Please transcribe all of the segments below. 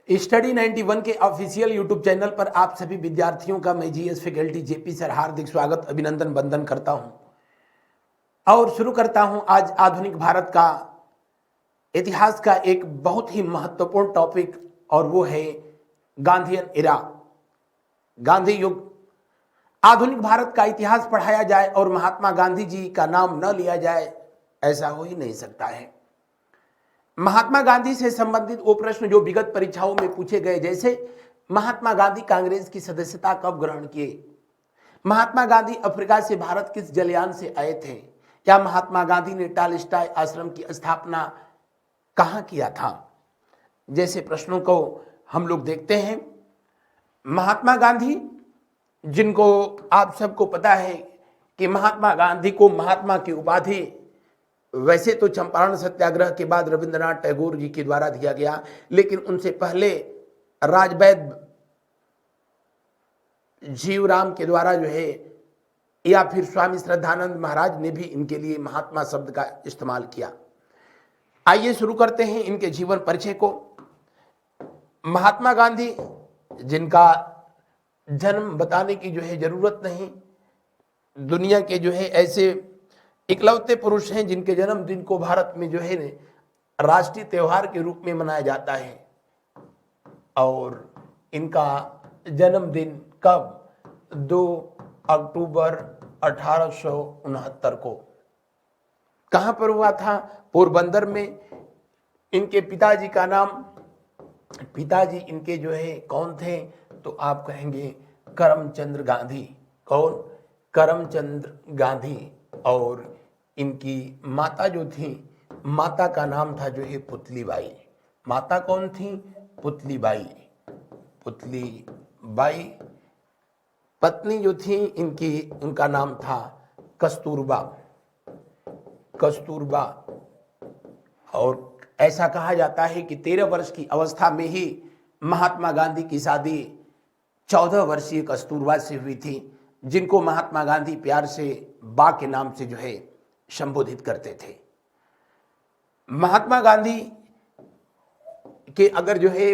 Study 91 के official YouTube channel पर आप सभी विद्यार्थियों का मैं जीएस फैकल्टी जेपी सर हार्दिक स्वागत अभिनंदन वंदन करता हूं और शुरू करता हूं आज आधुनिक भारत का इतिहास का एक बहुत ही महत्वपूर्ण टॉपिक और वो है गांधीयन इरा, गांधी युग। आधुनिक भारत का इतिहास पढ़ाया जाए और महात्मा गांधी जी का नाम न लिया जाए ऐसा हो ही नहीं सकता है। महात्मा गांधी से संबंधित वो प्रश्न जो विगत परीक्षाओं में पूछे गए, जैसे महात्मा गांधी कांग्रेस की सदस्यता कब ग्रहण किए, महात्मा गांधी अफ्रीका से भारत किस जलयान से आए थे, या महात्मा गांधी ने टॉलस्टॉय आश्रम की स्थापना कहां किया था, जैसे प्रश्नों को हम लोग देखते हैं। महात्मा गांधी, जिनको आप सबको पता है कि महात्मा गांधी को महात्मा की उपाधि वैसे तो चंपारण सत्याग्रह के बाद रविंद्रनाथ टैगोर जी के द्वारा दिया गया, लेकिन उनसे पहले राजवैद्य जीवराम के द्वारा जो है, या फिर स्वामी श्रद्धानंद महाराज ने भी इनके लिए महात्मा शब्द का इस्तेमाल किया। आइए शुरू करते हैं इनके जीवन परिचय को। महात्मा गांधी, जिनका जन्म बताने की जो है जरूरत नहीं, दुनिया के जो है ऐसे इकलौते पुरुष हैं जिनके जन्मदिन को भारत में जो है राष्ट्रीय त्योहार के रूप में मनाया जाता है। और इनका जन्मदिन कब? 2 अक्टूबर 1869 को। कहां पर हुआ था? पोरबंदर में। इनके पिताजी का नाम, पिताजी इनके जो है कौन थे, तो आप कहेंगे करमचंद्र गांधी। कौन? करमचंद्र गांधी। और इनकी माता जो थी, माता का नाम था जो है पुतलीबाई। माता कौन थी? पुतलीबाई। पुतलीबाई। पत्नी जो थी इनकी, उनका नाम था कस्तूरबा। कस्तूरबा। और ऐसा कहा जाता है कि 13 वर्ष की अवस्था में ही महात्मा गांधी की शादी 14 वर्षीय कस्तूरबा से हुई थी, जिनको महात्मा गांधी प्यार से बा के नाम से जो है संबोधित करते थे। महात्मा गांधी के अगर जो है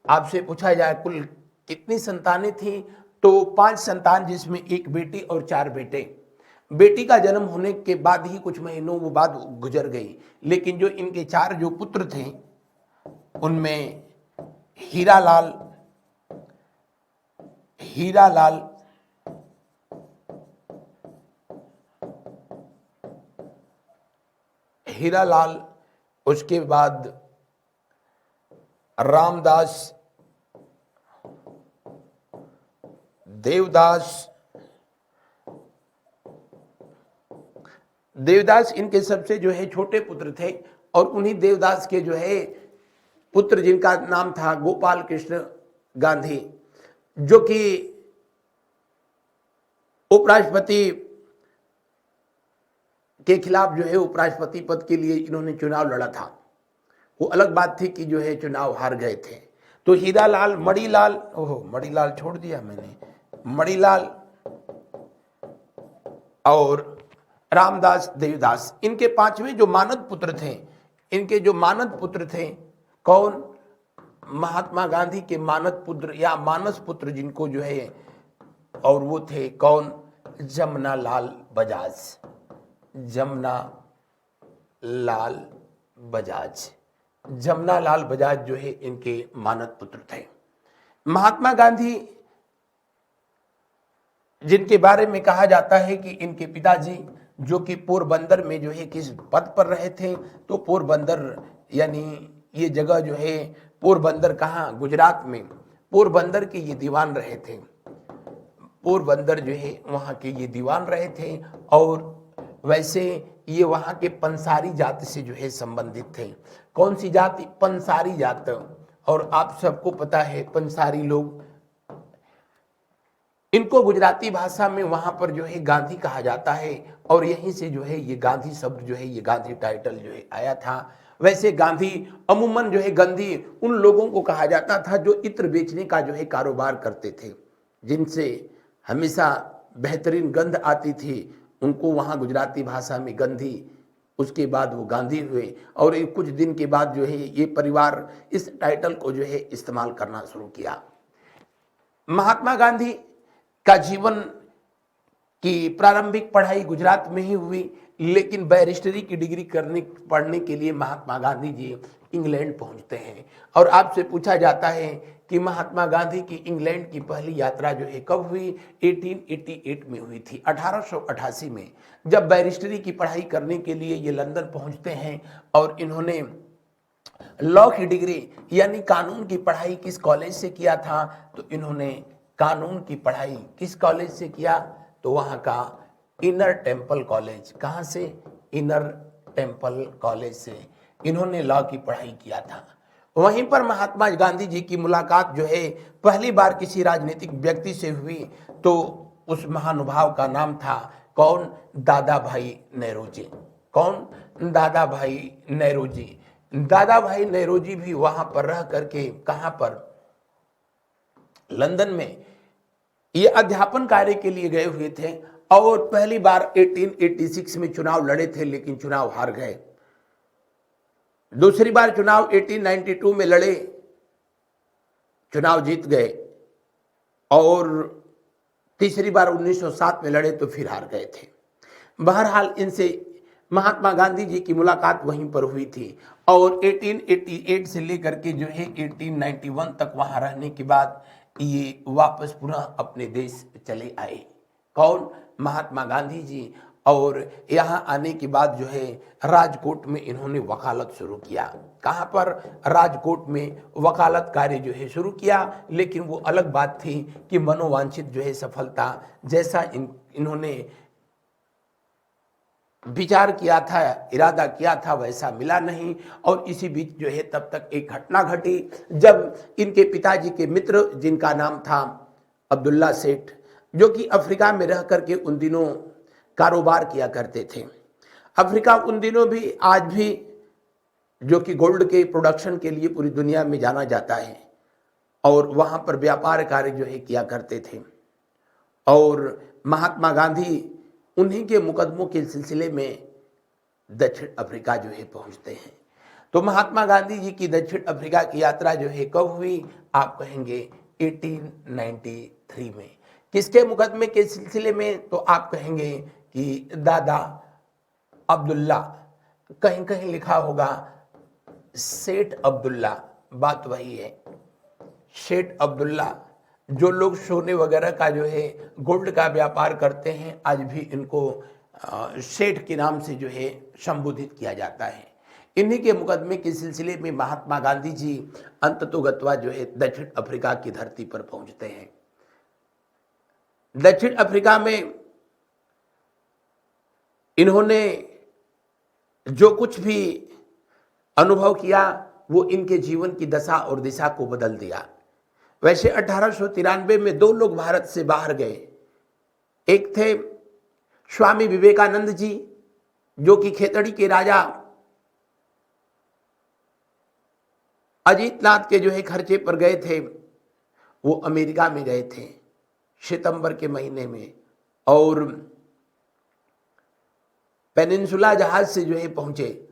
आपसे पूछा जाए कुल कितनी संतानें थी, तो 5 संतान, जिसमें 1 बेटी और 4 बेटे। बेटी का जन्म होने के बाद ही कुछ महीनों वो बाद गुजर गई, लेकिन जो इनके 4 जो पुत्र थे उनमें हीरालाल, उसके बाद रामदास, देवदास इनके सबसे जो है छोटे पुत्र थे। और उन्हीं देवदास के जो है पुत्र, जिनका नाम था गोपाल कृष्ण गांधी, जो कि उपराष्ट्रपति के खिलाफ जो है उपराष्ट्रपति पद के लिए इन्होंने चुनाव लड़ा था। वो अलग बात थी कि जो है चुनाव हार गए थे। तो हीरालाल, मणिलाल छोड़ दिया मैंने, मणिलाल और रामदास, देवदास, इनके 5वें जो मानद पुत्र थे, इनके जो मानद पुत्र थे कौन? महात्मा गांधी के मानद पुत्र या मानस पुत्र जिनको जो है, और वो थे कौन? जमनालाल बजाज। जमनालाल बजाज जो है इनके मानद पुत्र थे। महात्मा गांधी, जिनके बारे में कहा जाता है कि इनके पिताजी जो कि पोरबंदर में जो है किस पद पर रहे थे, तो पोरबंदर यानी ये जगह जो है, पोरबंदर कहाँ? गुजरात में। पोरबंदर के ये दीवान रहे थे। पोरबंदर जो है वहाँ के ये दीवान रहे थे। और वैसे ये वहाँ के पंसारी जाति से जो है संबंधित थे। कौन सी जाति? पंसारी जात। और आप सबको पता है पंसारी लोग, इनको गुजराती भाषा में वहां पर जो है गांधी कहा जाता है। और यहीं से जो है ये गांधी शब्द जो है, ये गांधी टाइटल जो है आया था। वैसे गांधी अमूमन जो है गंधी उन लोगों को कहा जाता था जो इत्र बेचने का जो है कारोबार करते थे, जिनसे हमेशा बेहतरीन गंध आती थी, उनको वहाँ गुजराती भाषा में गंधी उसके बाद वो गांधी हुए और एक कुछ दिन के बाद जो है ये परिवार इस टाइटल को जो है इस्तेमाल करना शुरू किया। महात्मा गांधी का जीवन की प्रारंभिक पढ़ाई गुजरात में ही हुई, लेकिन बैरिस्टरी की डिग्री पढ़ने के लिए महात्मा गांधी जी इंग्लैंड पहुंचते हैं। और आपसे पूछा जाता है कि महात्मा गांधी की इंग्लैंड की पहली यात्रा जो है कब हुई? 1888 में हुई थी, 1888 में, जब बैरिस्टरी की पढ़ाई करने के लिए ये लंदन पहुंचते हैं। और इन्होंने लॉ की डिग्री यानी कानून की पढ़ाई किस कॉलेज से किया था? तो इन्होंने कानून की पढ़ाई किस कॉलेज से किया? तो वहां का इनर टेम्पल कॉलेज। कहां से? इनर टेम्पल कॉलेज से इन्होंने लॉ की पढ़ाई किया था। वहीं पर महात्मा गांधी जी की मुलाकात जो है पहली बार किसी राजनीतिक व्यक्ति से हुई, तो उस महानुभाव का नाम था कौन? दादा भाई नेहरू जी। कौन? दादा भाई नेहरू जी। दादा भाई नेहरू जी भी वहां पर रह करके, कहां पर? लंदन में ये अध्यापन कार्य के लिए गए हुए थे और पहली बार 1886 में चुनाव लड़े थे, लेकिन चुनाव हार गए। दूसरी बार चुनाव 1892 में लड़े, चुनाव जीत गए। और तीसरी बार 1907 में लड़े तो फिर हार गए थे। बहरहाल इनसे महात्मा गांधी जी की मुलाकात वहीं पर हुई थी और 1888 से लेकर के जो है 1891 तक वहां रहने के बाद ये वापस पुनः अपने देश चले आए। कौन? महात्मा गांधी जी। और यहाँ आने के बाद जो है राजकोट में इन्होंने वकालत शुरू किया। कहाँ पर? राजकोट में वकालत कार्य जो है शुरू किया। लेकिन वो अलग बात थी कि मनोवांछित जो है सफलता जैसा इन्होंने विचार किया था, इरादा किया था, वैसा मिला नहीं। और इसी बीच जो है तब तक एक घटना घटी जब इनके पिताजी के मित्र, जिनका नाम था अब्दुल्ला सेठ, जो कि अफ्रीका में रह करके उन दिनों कारोबार किया करते थे। अफ्रीका उन दिनों भी, आज भी, जो कि गोल्ड के प्रोडक्शन के लिए पूरी दुनिया में जाना जाता है, और वहाँ पर व्यापार कार्य जो है किया करते थे। और महात्मा गांधी उन्हीं के मुकदमों के सिलसिले में दक्षिण अफ्रीका जो है पहुंचते हैं। तो महात्मा गांधी जी की दक्षिण अफ्रीका की यात्रा जो है कब हुई? आप कहेंगे 1893 में। किसके मुकदमे के सिलसिले में? तो आप कहेंगे कि दादा अब्दुल्ला, कहीं कहीं लिखा होगा सेठ अब्दुल्ला, बात वही है, सेठ अब्दुल्ला। जो लोग सोने वगैरह का जो है गोल्ड का व्यापार करते हैं, आज भी इनको सेठ के नाम से जो है संबोधित किया जाता है। इन्हीं के मुकदमे के सिलसिले में महात्मा गांधी जी अंततोगत्वा जो है दक्षिण अफ्रीका की धरती पर पहुंचते हैं। दक्षिण अफ्रीका में इन्होंने जो कुछ भी अनुभव किया वो इनके जीवन की दशा और दिशा को बदल दिया। वैसे 1893 में दो लोग भारत से बाहर गए। एक थे स्वामी विवेकानंद जी, जो कि खेतड़ी के राजा अजीतनाथ के जो है खर्चे पर गए थे। वो अमेरिका में गए थे सितंबर के महीने में, और पेनिनसुला जहाज से जो है पहुंचे,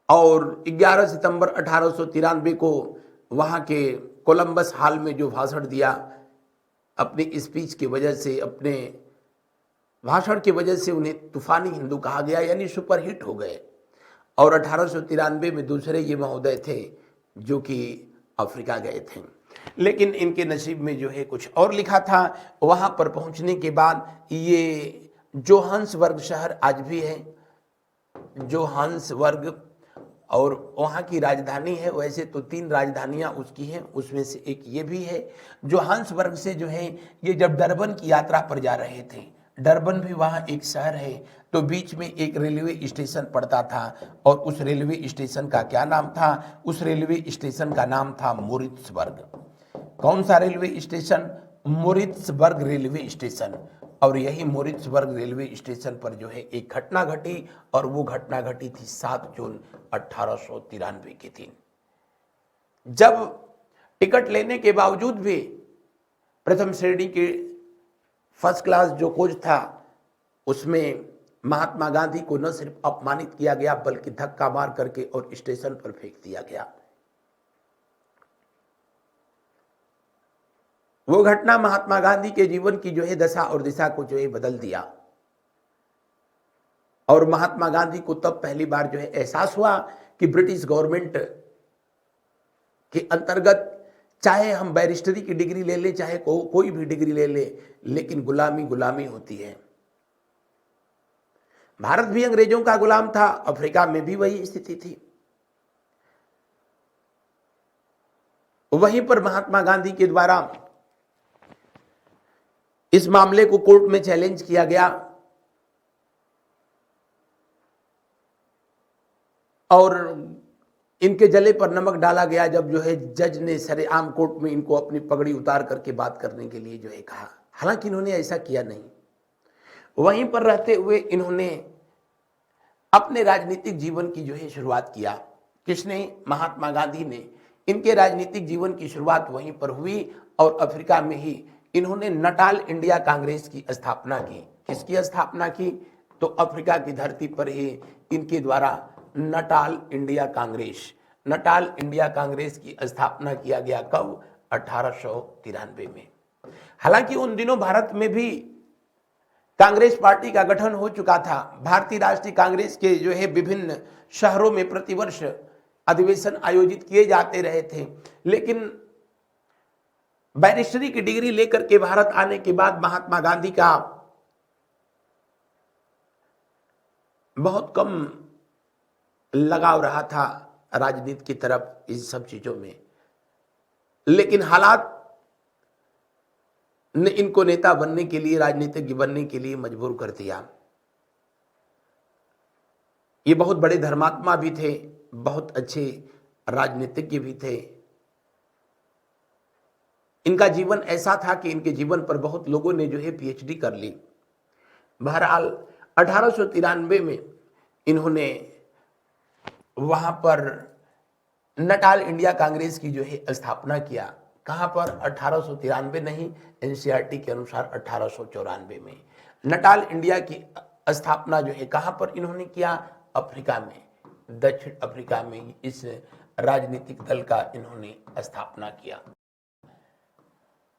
और 11 सितंबर 1893 को वहां के कोलंबस हॉल में जो भाषण दिया, अपनी स्पीच की वजह से, अपने भाषण की वजह से उन्हें तूफानी हिंदू कहा गया, यानी सुपरहिट हो गए। और 1893 में दूसरे ये महोदय थे जो कि अफ्रीका गए थे, लेकिन इनके नसीब में जो है कुछ और लिखा था। वहां पर पहुंचने के बाद ये जोहान्सबर्ग शहर आज भी है, जोहान्सबर्ग, और वहाँ की राजधानी है। वैसे तो 3 राजधानियाँ उसकी हैं, उसमें से एक ये भी है। जोहान्सबर्ग से जो है ये जब डरबन की यात्रा पर जा रहे थे, डरबन भी वहाँ एक शहर है, तो बीच में एक रेलवे स्टेशन पड़ता था, और उस रेलवे स्टेशन का क्या नाम था? उस रेलवे स्टेशन का नाम था मोरित्सबर्ग। कौन सा railway station? Moritzburg railway station. और यही मोरित्सबर्ग रेलवे स्टेशन पर जो है एक घटना घटी, और वो घटना घटी थी 7 जून 1893 के दिन, जब टिकट लेने के बावजूद भी प्रथम श्रेणी के फर्स्ट क्लास जो कोच था उसमें महात्मा गांधी को न सिर्फ अपमानित किया गया बल्कि धक्का मार करके और स्टेशन पर फेंक दिया गया। वो घटना महात्मा गांधी के जीवन की जो है दशा और दिशा को जो है बदल दिया और महात्मा गांधी को तब पहली बार जो है एहसास हुआ कि ब्रिटिश गवर्नमेंट के अंतर्गत चाहे हम बैरिस्टरी की डिग्री ले लें, चाहे कोई भी डिग्री ले ले, लेकिन गुलामी गुलामी होती है। भारत भी अंग्रेजों का गुलाम था, अफ्रीका में भी वही स्थिति थी। वहीं पर महात्मा गांधी के द्वारा इस मामले को कोर्ट में चैलेंज किया गया और इनके जले पर नमक डाला गया जब जो है जज ने सरेआम कोर्ट में इनको अपनी पगड़ी उतार करके बात करने के लिए जो है कहा। हालांकि इन्होंने ऐसा किया नहीं। वहीं पर रहते हुए इन्होंने अपने राजनीतिक जीवन की जो है शुरुआत किया। किसने? महात्मा गांधी ने। इनके राजनीतिक जीवन की शुरुआत वहीं पर हुई और अफ्रीका में ही इन्होंने नटाल इंडिया कांग्रेस की स्थापना की। किसकी स्थापना की? तो अफ्रीका की धरती पर ही इनके द्वारा नटाल इंडिया कांग्रेस की स्थापना किया गया। कब? 1893 में। हालांकि उन दिनों भारत में भी कांग्रेस पार्टी का गठन हो चुका था। भारतीय राष्ट्रीय कांग्रेस के जो है विभिन्न शहरों में प्रतिवर्ष अधिवेशन आयोजित किए जाते रहे थे, लेकिन बैरिस्टरी की डिग्री लेकर के भारत आने के बाद महात्मा गांधी का बहुत कम लगाव रहा था राजनीति की तरफ, इस सब चीजों में। लेकिन हालात ने इनको नेता बनने के लिए, राजनीतिज्ञ बनने के लिए मजबूर कर दिया। ये बहुत बड़े धर्मात्मा भी थे, बहुत अच्छे राजनीतिज्ञ भी थे। इनका जीवन ऐसा था कि इनके जीवन पर बहुत लोगों ने जो है पीएचडी कर ली। बहरहाल 1893 में इन्होंने वहां पर नटाल इंडिया कांग्रेस की जो है स्थापना किया। कहां पर? 1893 नहीं, एनसीईआरटी के अनुसार 1894 में। नटाल इंडिया की स्थापना जो है कहां पर इन्होंने किया? अफ्रीका में, दक्षिण अफ्रीका में इस राजनीतिक दल का इन्होंने स्थापना किया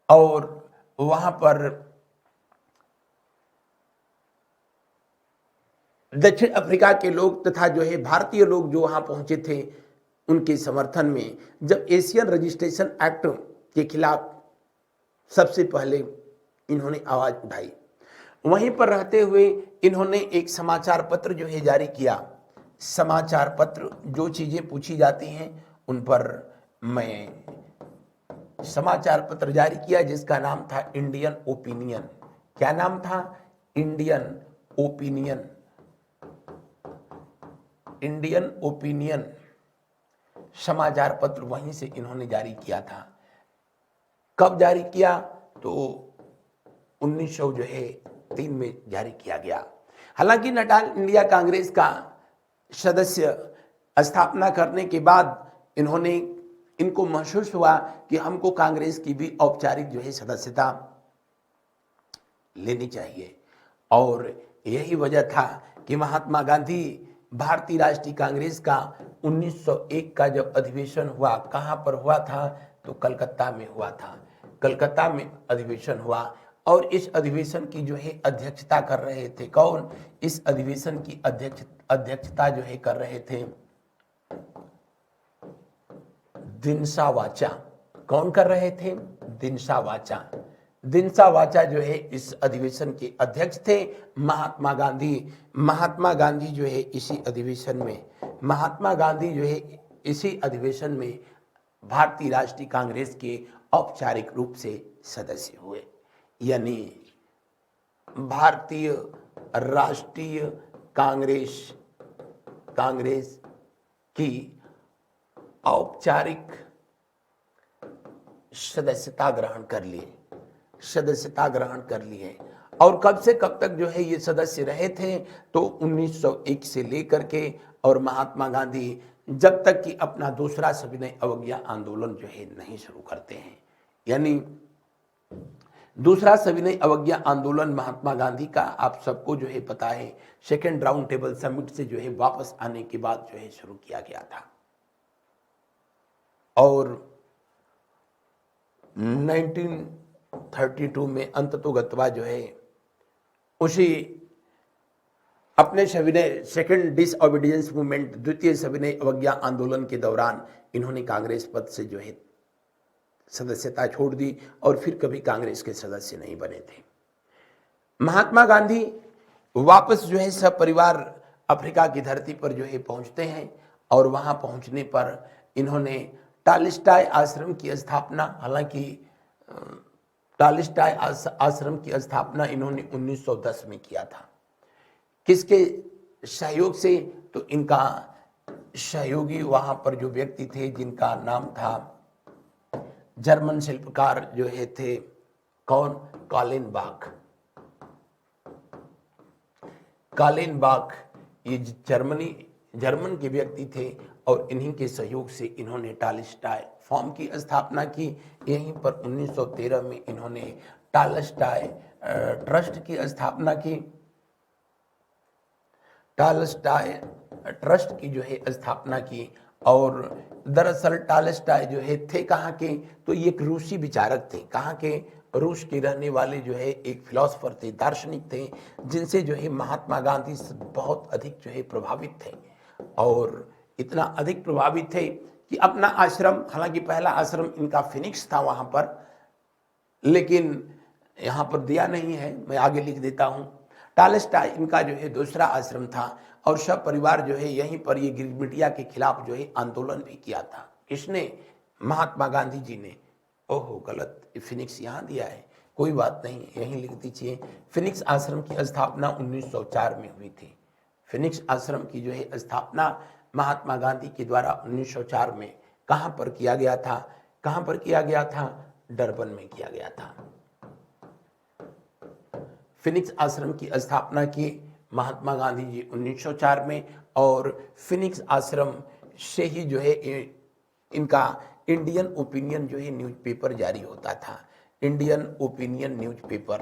और वहां पर दक्षिण अफ्रीका के लोग तथा जो है भारतीय लोग जो वहां पहुंचे थे, उनके समर्थन में जब एशियन रजिस्ट्रेशन एक्ट के खिलाफ सबसे पहले इन्होंने आवाज उठाई, वहीं पर रहते हुए इन्होंने एक समाचार पत्र जो है जारी किया। समाचार पत्र, जो चीजें पूछी जाती हैं उन पर मैं समाचार पत्र जारी किया, जिसका नाम था इंडियन ओपिनियन। क्या नाम था? Indian opinion. इंडियन ओपिनियन समाचार पत्र वहीं से इन्होंने जारी किया था। कब जारी किया? तो 1903 में जारी किया गया। हालांकि नटाल इंडिया कांग्रेस का सदस्य स्थापना करने के बाद इनको महसूस हुआ कि हमको कांग्रेस की भी औपचारिक जो है सदस्यता लेनी चाहिए और यही वजह था कि महात्मा गांधी भारतीय राष्ट्रीय कांग्रेस का 1901 का जब अधिवेशन हुआ, कहां पर हुआ था? तो कलकत्ता में हुआ था। कलकत्ता में अधिवेशन हुआ और इस अधिवेशन की जो है अध्यक्षता कर रहे थे कौन? इस अधिवेशन की अध्यक्षता जो है कर रहे थे दिनसा वाचा। कौन कर रहे थे? दिनसा वाचा। दिनसा वाचा जो है इस अधिवेशन के अध्यक्ष थे। महात्मा गांधी जो है इसी अधिवेशन में भारतीय राष्ट्रीय कांग्रेस के औपचारिक रूप से सदस्य हुए। यानी भारतीय राष्ट्रीय कांग्रेस की औपचारिक सदस्यता ग्रहण कर ली है। और कब से कब तक जो है ये सदस्य रहे थे? तो 1901 से लेकर के और महात्मा गांधी जब तक कि अपना दूसरा सविनय अवज्ञा आंदोलन जो है नहीं शुरू करते हैं, यानी दूसरा सविनय अवज्ञा आंदोलन महात्मा गांधी का आप सबको जो है पता है, सेकेंड राउंड टेबल समिट से जो है वापस आने के बाद जो है शुरू किया गया था और 1932 में अंततोगत्वा जो है उसी अपने सविनय सेकेंड डिसओबीडियंस मूवमेंट द्वितीय सविनय अवज्ञा आंदोलन के दौरान इन्होंने कांग्रेस पद से जो है सदस्यता छोड़ दी और फिर कभी कांग्रेस के सदस्य नहीं बने थे। महात्मा गांधी वापस जो है सब परिवार अफ्रीका की धरती पर जो है पहुंचते हैं और वहां पहुंचने पर इन्होंने टॉलस्टॉय आश्रम की स्थापना, हालांकि टॉलस्टॉय आश्रम की स्थापना इन्होंने 1910 में किया था। किसके सहयोग से? तो इनका सहयोगी वहां पर जो व्यक्ति थे जिनका नाम था जर्मन शिल्पकार जो है थे कौन? कालिनबाख। कालिनबाख ये जर्मन के व्यक्ति थे और इन्हीं के सहयोग से इन्होंने टॉलस्टॉय फॉर्म की स्थापना की। यहीं पर 1913 में इन्होंने टॉलस्टॉय ट्रस्ट की स्थापना की। टॉलस्टॉय ट्रस्ट की जो है स्थापना की और दरअसल टॉलस्टॉय जो है थे कहाँ के? तो ये एक रूसी विचारक थे। कहाँ के? रूस के रहने वाले जो है एक फिलोसोफर थे, दार्शनिक थे, जिनसे जो है महात्मा गांधी बहुत अधिक जो है प्रभावित थे और इतना अधिक प्रभावित थे कि अपना आश्रम, हालांकि पहला आश्रम इनका फिनिक्स था वहां पर, लेकिन यहाँ पर दिया नहीं है, मैं आगे लिख देता हूँ। टॉलस्टॉय इनका जो है दूसरा आश्रम था और सब परिवार जो है यहीं पर ये गिरमिटिया के खिलाफ जो है आंदोलन भी किया था। किसने? महात्मा गांधी जी ने। ओहो गलत, फिनिक्स यहाँ दिया है, कोई बात नहीं, यहीं लिख दीजिए। फिनिक्स आश्रम की स्थापना 1904 में हुई थी। फिनिक्स आश्रम की जो है स्थापना महात्मा गांधी के द्वारा 1904 में कहाँ पर किया गया था? कहाँ पर किया गया था? डरबन में किया गया था। फिनिक्स आश्रम की स्थापना की महात्मा गांधी जी 1904 में और फिनिक्स आश्रम से ही जो है इनका इंडियन ओपिनियन जो है न्यूज़पेपर जारी होता था। Indian opinion newspaper,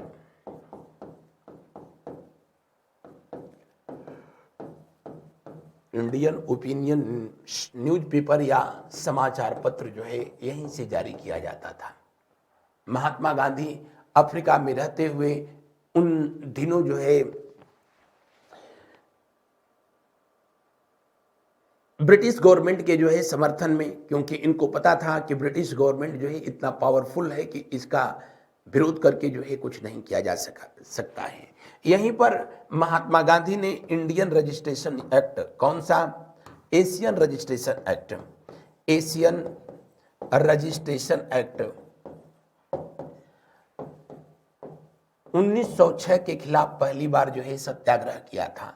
Indian opinion newspaper या समाचार पत्र जो है यहीं से जारी किया जाता था। महात्मा गांधी अफ्रीका में रहते हुए उन दिनों जो है ब्रिटिश गवर्नमेंट के जो है समर्थन में, क्योंकि इनको पता था कि ब्रिटिश गवर्नमेंट जो है इतना पावरफुल है कि इसका विरोध करके जो है कुछ नहीं किया जा सकता है। यहीं पर महात्मा गांधी ने इंडियन रजिस्ट्रेशन एक्ट, कौन सा? Asian registration act, Asian registration act 1906 के खिलाफ पहली बार जो है सत्याग्रह किया था।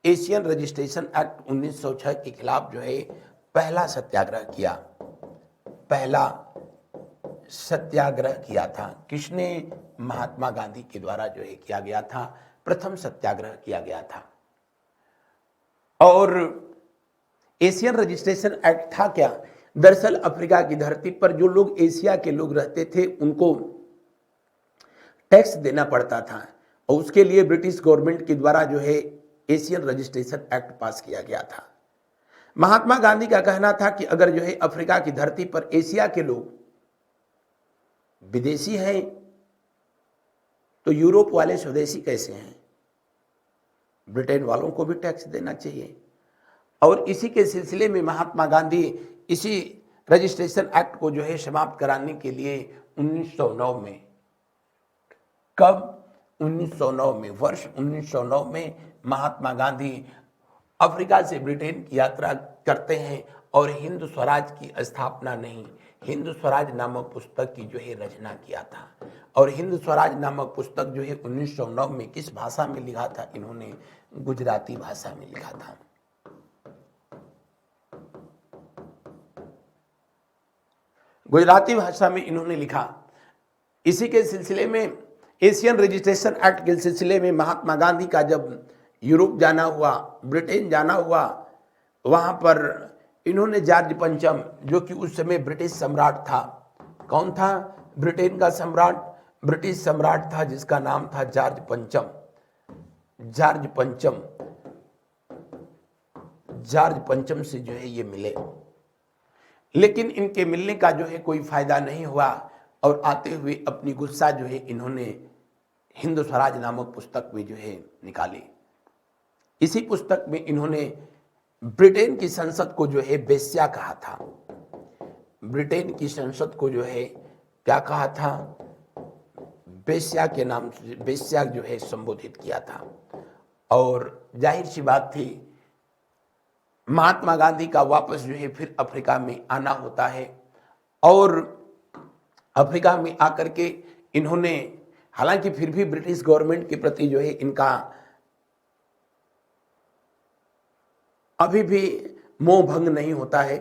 एशियन रजिस्ट्रेशन एक्ट 1906 के खिलाफ जो है पहला सत्याग्रह किया, पहला सत्याग्रह किया था। किसने? महात्मा गांधी के द्वारा जो है किया गया था, प्रथम सत्याग्रह किया गया था। और एशियन रजिस्ट्रेशन एक्ट था क्या? दरअसल अफ्रीका की धरती पर जो लोग एशिया के लोग रहते थे उनको टैक्स देना पड़ता था और उसके लिए ब्रिटिश गवर्नमेंट के द्वारा जो है एशियन रजिस्ट्रेशन एक्ट पास किया गया था। महात्मा गांधी का कहना था कि अगर जो है अफ्रीका की धरती पर एशिया के लोग विदेशी हैं तो यूरोप वाले स्वदेशी कैसे हैं? ब्रिटेन वालों को भी टैक्स देना चाहिए। और इसी के सिलसिले में महात्मा गांधी इसी रजिस्ट्रेशन एक्ट को जो है समाप्त कराने के लिए 1909 में, कब? 1909 में, वर्ष 1909 में महात्मा गांधी अफ्रीका से ब्रिटेन की यात्रा करते हैं और हिंद स्वराज की स्थापना नहीं, हिंद स्वराज नामक पुस्तक की जो है रचना किया था। और हिंद स्वराज नामक पुस्तक जो है 1909 में किस भाषा में लिखा था? इन्होंने गुजराती भाषा में लिखा था। गुजराती भाषा में इन्होंने लिखा। इसी के सिलसिले में एशियन रजिस्ट्रेशन एक्ट के सिलसिले में महात्मा गांधी का जब यूरोप जाना हुआ, ब्रिटेन जाना हुआ, वहां पर इन्होंने जॉर्ज पंचम, जो कि उस समय ब्रिटिश सम्राट था, कौन था? ब्रिटेन का सम्राट, ब्रिटिश सम्राट था जिसका नाम था जॉर्ज पंचम। जॉर्ज पंचम से जो है ये मिले, लेकिन इनके मिलने का जो है कोई फायदा नहीं हुआ और आते हुए अपनी गुस्सा जो है इन्होंने हिंद स्वराज नामक पुस्तक में जो है निकाली। इसी पुस्तक में इन्होंने ब्रिटेन की संसद को जो है वेश्या कहा था। ब्रिटेन की संसद को जो है क्या कहा था? वेश्या के नाम से, वेश्या जो है संबोधित किया था। और जाहिर सी बात थी, महात्मा गांधी का वापस जो है फिर अफ्रीका में आना होता है और अफ्रीका में आकर के इन्होंने, हालांकि फिर भी ब्रिटिश गवर्नमेंट के प्रति जो है इनका अभी भी मोह भंग नहीं होता है।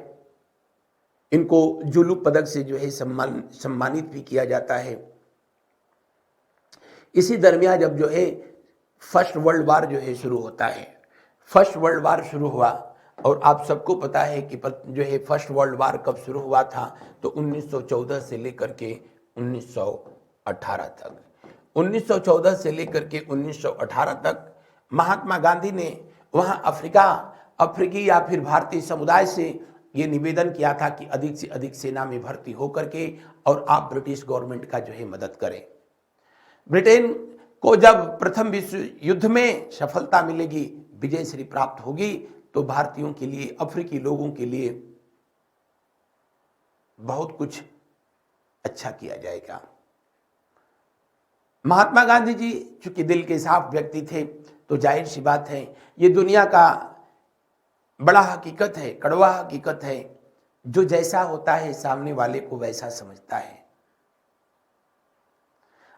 इनको जुलू पदक से जो है सम्मानित भी किया जाता है। इसी दरमियान जब जो है फर्स्ट वर्ल्ड वार जो है शुरू होता है, फर्स्ट वर्ल्ड वार शुरू हुआ और आप सबको पता है कि जो है फर्स्ट वर्ल्ड वार कब शुरू हुआ था, तो 1914 से लेकर के 1918 तक। 1914 से लेकर के 1918 तक महात्मा गांधी ने वहां अफ्रीकी या फिर भारतीय समुदाय से ये निवेदन किया था कि अधिक से अधिक सेना में भर्ती होकर के और आप ब्रिटिश गवर्नमेंट का जो है मदद करें। ब्रिटेन को जब प्रथम विश्व युद्ध में सफलता मिलेगी, विजय श्री प्राप्त होगी, तो भारतीयों के लिए, अफ्रीकी लोगों के लिए बहुत कुछ अच्छा किया जाएगा। महात्मा गांधी जी चूंकि दिल के साफ व्यक्ति थे, तो जाहिर सी बात है ये दुनिया का बड़ा हकीकत है, कड़वा हकीकत है, जो जैसा होता है सामने वाले को वैसा समझता है।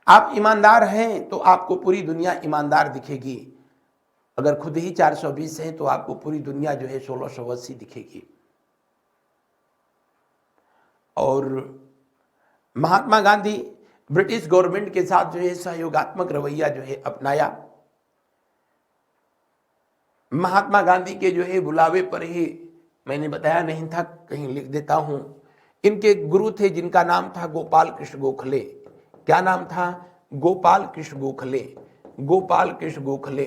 आप ईमानदार हैं तो आपको पूरी दुनिया ईमानदार दिखेगी, अगर खुद ही 420 हैं तो आपको पूरी दुनिया जो है 1680 दिखेगी। और महात्मा गांधी ब्रिटिश गवर्नमेंट के साथ जो है सहयोगात्मक रवैया जो है अपनाया। महात्मा गांधी के जो है बुलावे पर ही, मैंने बताया नहीं था, कहीं लिख देता हूं, इनके गुरु थे जिनका नाम था गोपाल कृष्ण गोखले। क्या नाम था? गोपाल कृष्ण गोखले। गोपाल कृष्ण गोखले।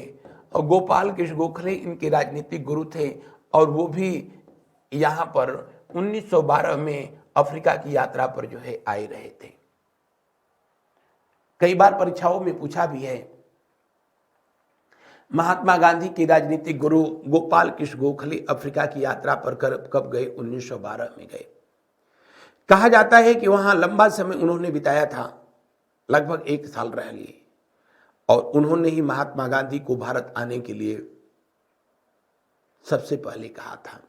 और गोपाल कृष्ण गोखले इनके राजनीतिक गुरु थे और वो भी यहाँ पर 1912 में अफ्रीका की यात्रा पर जो है आए रहे थे। कई बार परीक्षाओं में पूछा भी है, महात्मा गांधी के राजनीतिक गुरु गोपाल कृष्ण गोखले अफ्रीका की यात्रा पर कब गए? 1912 में गए। कहा जाता है कि वहां लंबा समय उन्होंने बिताया था, लगभग 1 साल रह लिए, और उन्होंने ही महात्मा गांधी को भारत आने के लिए सबसे पहले कहा था।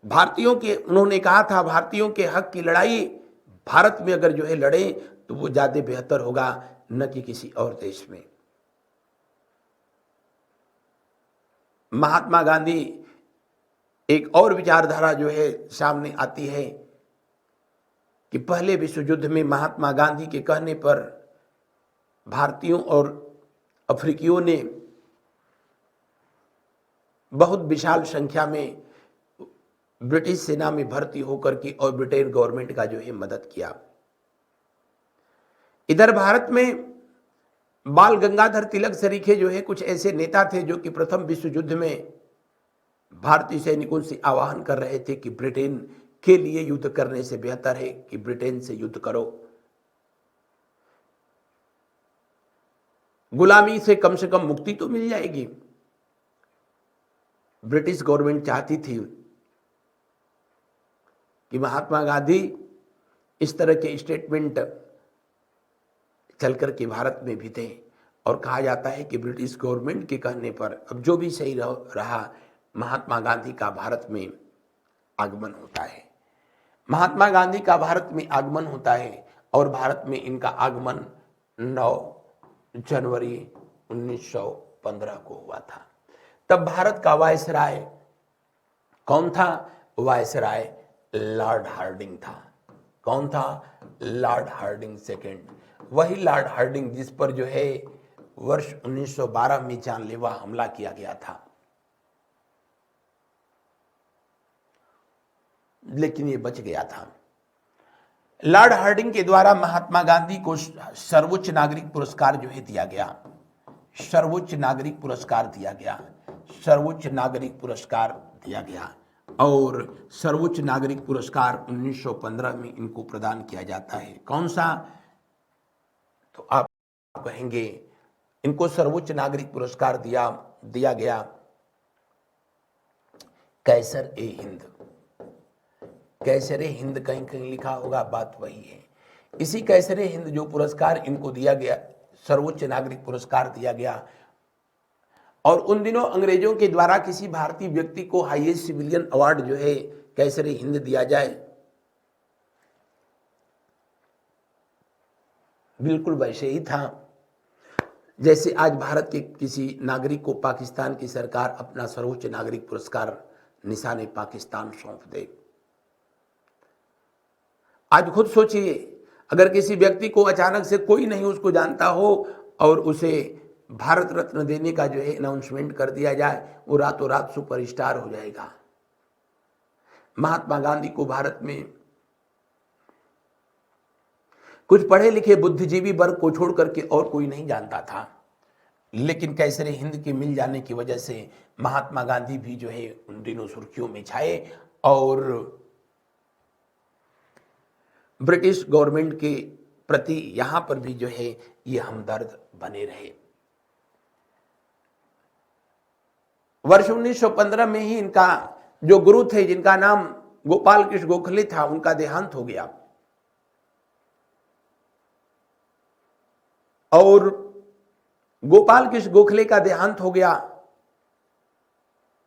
उन्होंने कहा था भारतीयों के हक की लड़ाई भारत में अगर जो है लड़े तो वो ज्यादा बेहतर होगा, न कि किसी और देश में। महात्मा गांधी एक और विचारधारा जो है सामने आती है कि पहले विश्व युद्ध में महात्मा गांधी के कहने पर भारतीयों और अफ्रीकियों ने बहुत विशाल संख्या में ब्रिटिश सेना में भर्ती होकर के और ब्रिटेन गवर्नमेंट का जो है मदद किया। इधर भारत में बाल गंगाधर तिलक सरीखे जो है कुछ ऐसे नेता थे जो कि प्रथम विश्व युद्ध में भारतीय सैनिकों से आह्वान कर रहे थे कि ब्रिटेन के लिए युद्ध करने से बेहतर है कि ब्रिटेन से युद्ध करो, गुलामी से कम मुक्ति तो मिल जाएगी। ब्रिटिश गवर्नमेंट चाहती थी कि महात्मा गांधी इस तरह के स्टेटमेंट चल कर के भारत में भी थे, और कहा जाता है कि ब्रिटिश गवर्नमेंट के कहने पर अब जो भी सही रहा, महात्मा गांधी का भारत में आगमन होता है। महात्मा गांधी का भारत में आगमन होता है और भारत में इनका आगमन 9 जनवरी 1915 को हुआ था। तब भारत का वायसराय कौन था? वायसराय लॉर्ड हार्डिंग था। कौन था? Lord Hardinge second. वही लॉर्ड हार्डिंग जिस पर जो है वर्ष 1912 में जानलेवा हमला किया गया था, लेकिन ये बच गया था। लॉर्ड हार्डिंग के द्वारा महात्मा गांधी को सर्वोच्च नागरिक पुरस्कार जो है दिया गया, सर्वोच्च नागरिक पुरस्कार दिया गया, सर्वोच्च नागरिक पुरस्कार दिया गया। और सर्वोच्च नागरिक पुरस्कार 1915 में इनको प्रदान किया जाता है। कौन सा? तो आप कहेंगे इनको सर्वोच्च नागरिक पुरस्कार दिया गया कैसर ए हिंद। कैसर ए हिंद कहीं कहीं लिखा होगा, बात वही है। इसी कैसर ए हिंद जो पुरस्कार इनको दिया गया, सर्वोच्च नागरिक पुरस्कार दिया गया। और उन दिनों अंग्रेजों के द्वारा किसी भारतीय व्यक्ति को हाईएस्ट सिविलियन अवार्ड जो है कैसर ए हिंद दिया जाए, बिल्कुल वैसे ही था जैसे आज भारत के किसी नागरिक को पाकिस्तान की सरकार अपना सर्वोच्च नागरिक पुरस्कार निशाने पाकिस्तान सौंप दे। आज खुद सोचिए, अगर किसी व्यक्ति को अचानक से कोई नहीं उसको जानता हो और उसे भारत रत्न देने का जो है अनाउंसमेंट कर दिया जाए, वो रातों रात सुपरस्टार हो जाएगा। महात्मा गांधी को भारत में कुछ पढ़े लिखे बुद्धिजीवी वर्ग को छोड़ करके और कोई नहीं जानता था, लेकिन कैसर हिंद के मिल जाने की वजह से महात्मा गांधी भी जो है उन दिनों सुर्खियों में छाए और ब्रिटिश गवर्नमेंट के प्रति यहां पर भी जो है ये हमदर्द बने रहे। वर्ष 1915 में ही इनका जो गुरु थे, जिनका नाम गोपाल कृष्ण गोखले था, उनका देहांत हो गया। और गोपाल कृष्ण गोखले का देहांत हो गया,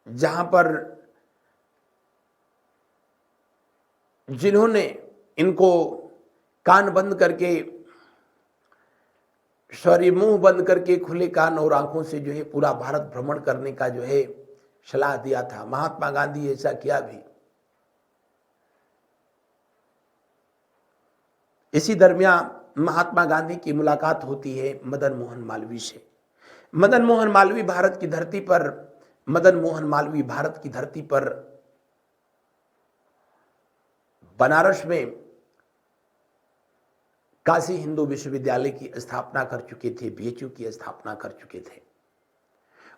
जहां पर जिन्होंने इनको कान बंद करके, सॉरी मुंह बंद करके खुले कान और आंखों से जो है पूरा भारत भ्रमण करने का जो है सलाह दिया था, महात्मा गांधी ऐसा किया भी। इसी दरमियान महात्मा गांधी की मुलाकात होती है मदन मोहन मालवीय से। मदन मोहन मालवीय भारत की धरती पर, मदन मोहन मालवीय भारत की धरती पर बनारस में काशी हिंदू विश्वविद्यालय की स्थापना कर चुके थे, बीएचयू की स्थापना कर चुके थे।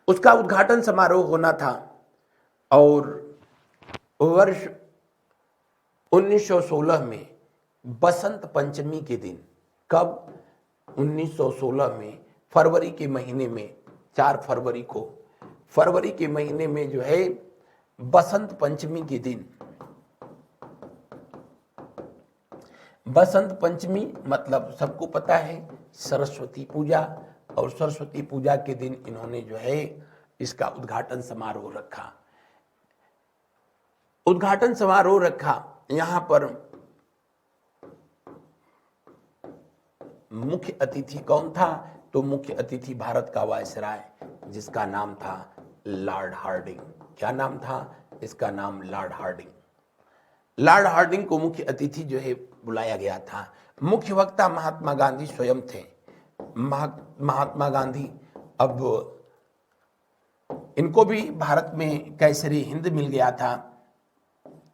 उसका उद्घाटन समारोह होना था और वर्ष 1916 में बसंत पंचमी के दिन, कब? 1916 में फरवरी के महीने में, 4 फरवरी को, फरवरी के महीने में जो है बसंत पंचमी के दिन, बसंत पंचमी मतलब सबको पता है सरस्वती पूजा, और सरस्वती पूजा के दिन इन्होंने जो है इसका उद्घाटन समारोह रखा। उद्घाटन समारोह रखा, यहां पर मुख्य अतिथि कौन था? तो मुख्य अतिथि भारत का वायसराय, जिसका नाम था लॉर्ड हार्डिंग। क्या नाम था इसका? नाम लॉर्ड हार्डिंग। लॉर्ड हार्डिंग को मुख्य अतिथि जो है बुलाया गया था। मुख्य वक्ता महात्मा गांधी स्वयं थे। महात्मा गांधी, अब इनको भी भारत में कैसरी हिंद मिल गया था,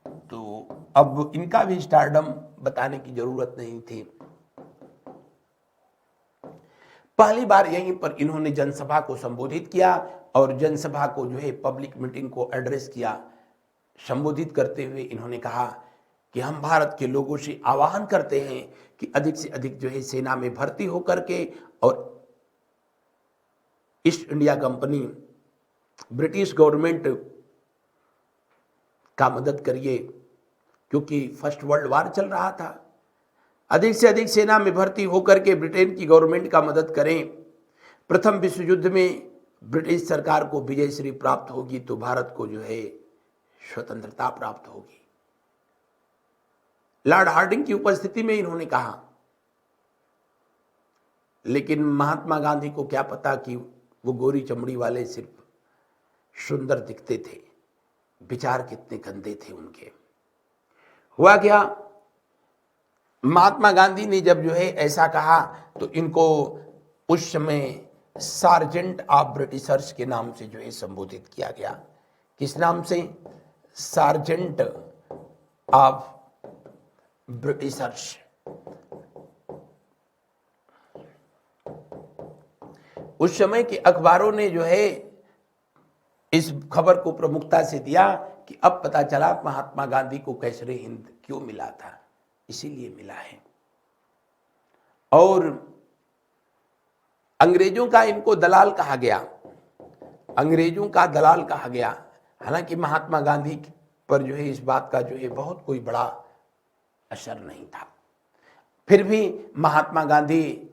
तो अब इनका भी स्टारडम बताने की जरूरत नहीं थी। पहली बार यहीं पर इन्होंने जनसभा को संबोधित किया और जनसभा को जो है पब्लिक मीटिंग को एड्रेस किया। संबोधित करते हुए इन्होंने कहा कि हम भारत के लोगों से आह्वान करते हैं कि अधिक से अधिक जो है सेना में भर्ती होकर के और east India company, British government का मदद करिए, क्योंकि फर्स्ट वर्ल्ड वार चल रहा था। अधिक से अधिक सेना में भर्ती होकर के ब्रिटेन की गवर्नमेंट का मदद करें। प्रथम विश्व युद्ध में ब्रिटिश सरकार को विजयश्री प्राप्त होगी तो भारत को जो है स्वतंत्रता प्राप्त होगी। लॉर्ड हार्डिंग की उपस्थिति में इन्होंने कहा, लेकिन महात्मा गांधी को क्या पता कि वो गोरी चमड़ी वाले सिर्फ सुंदर दिखते थे, विचार कितने गंदे थे उनके। हुआ क्या, महात्मा गांधी ने जब जो है ऐसा कहा तो इनको उस समय सार्जेंट ऑफ ब्रिटिशर्स के नाम से जो है संबोधित किया गया। किस नाम से? Sergeant of Britishers. उस समय के अखबारों ने जो है इस खबर को प्रमुखता से दिया कि अब पता चला महात्मा गांधी को कैसरे हिंद क्यों मिला था, इसीलिए मिला है। और अंग्रेजों का इनको दलाल कहा गया, अंग्रेजों का दलाल कहा गया। हालांकि महात्मा गांधी पर जो है इस बात का जो है बहुत कोई बड़ा असर नहीं था। फिर भी महात्मा गांधी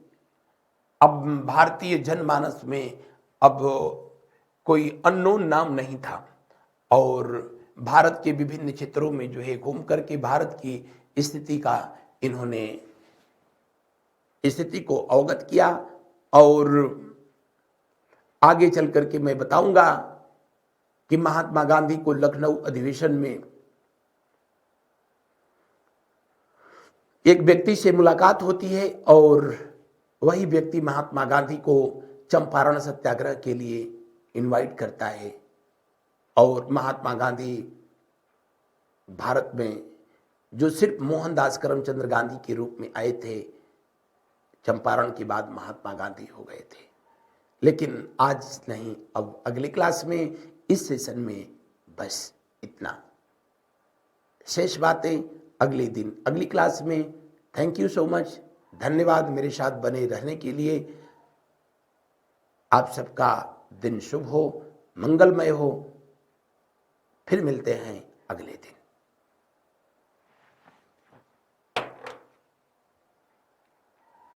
अब भारतीय जनमानस में अब कोई अननोन नाम नहीं था और भारत के विभिन्न क्षेत्रों में जो है घूम करके भारत की स्थिति का इन्होंने स्थिति को अवगत किया। और आगे चल करके मैं बताऊंगा कि महात्मा गांधी को लखनऊ अधिवेशन में एक व्यक्ति से मुलाकात होती है और वही व्यक्ति महात्मा गांधी को चंपारण सत्याग्रह के लिए इनवाइट करता है। और महात्मा गांधी भारत में जो सिर्फ मोहनदास करमचंद गांधी के रूप में आए थे, चंपारण के बाद महात्मा गांधी हो गए थे। लेकिन आज नहीं, अब अगली क्लास में इस सेशन में बस इतना। शेष बातें अगले दिन अगली क्लास में। थैंक यू सो मच, धन्यवाद मेरे साथ बने रहने के लिए। आप सबका दिन शुभ हो, मंगलमय हो। फिर मिलते हैं अगले दिन।